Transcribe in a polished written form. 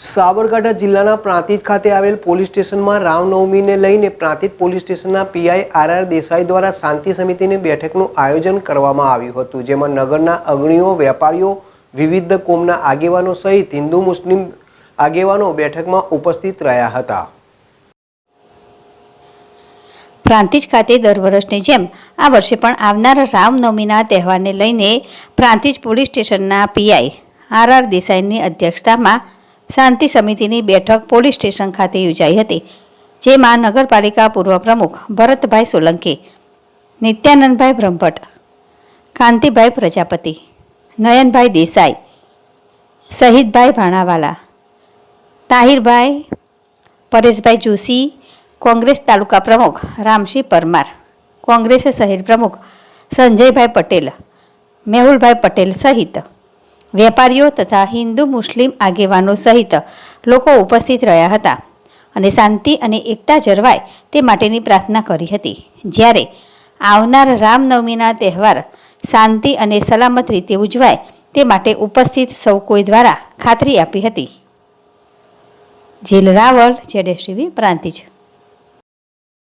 સાબરકાંઠા જિલ્લાના પ્રાંતિજ ખાતે આવેલ પોલીસ સ્ટેશનમાં રામનવમીને લઈને પ્રાંતિજ પોલીસ સ્ટેશનના પીઆઈ આર દેસાઈ દ્વારા શાંતિ સમિતિની બેઠકનું આયોજન કરવામાં આવ્યું હતું, જેમાં નગરના અગ્રણીઓ, વેપારીઓ, વિવિધ કોમના આગેવાનો સહિત હિન્દુ મુસ્લિમ આગેવાનો બેઠકમાં ઉપસ્થિત રહ્યા હતા. પ્રાંતિજ ખાતે દર વર્ષની જેમ આ વર્ષે પણ આવનાર રામનવમીના તહેવારને લઈને પ્રાંતિજ પોલીસ સ્ટેશનના પીઆઈ આર દેસાઈની અધ્યક્ષતામાં શાંતિ સમિતિની બેઠક પોલીસ સ્ટેશન ખાતે યોજાઈ હતી, જેમાં નગરપાલિકા પૂર્વ પ્રમુખ ભરતભાઈ સોલંકી, નિત્યાનંદભાઈ બ્રહ્મભટ્ટ, કાંતિભાઈ પ્રજાપતિ, નયનભાઈ દેસાઈ, શહીદભાઈ ભાણાવાલા, તાહિરભાઈ, પરેશભાઈ જોશી, કોંગ્રેસ તાલુકા પ્રમુખ રામસિંહ પરમાર, કોંગ્રેસ શહેર પ્રમુખ સંજયભાઈ પટેલ, મેહુલભાઈ પટેલ સહિત વેપારીઓ તથા હિન્દુ મુસ્લિમ આગેવાનો સહિત લોકો ઉપસ્થિત રહ્યા હતા અને શાંતિ અને એકતા જળવાય તે માટેની પ્રાર્થના કરી હતી. જ્યારે આવનાર રામનવમીના તહેવાર શાંતિ અને સલામત રીતે ઉજવાય તે માટે ઉપસ્થિત સૌ કોઈ દ્વારા ખાતરી આપી હતી. જેલ રાવલ, ZSTV, પ્રાંતિજ.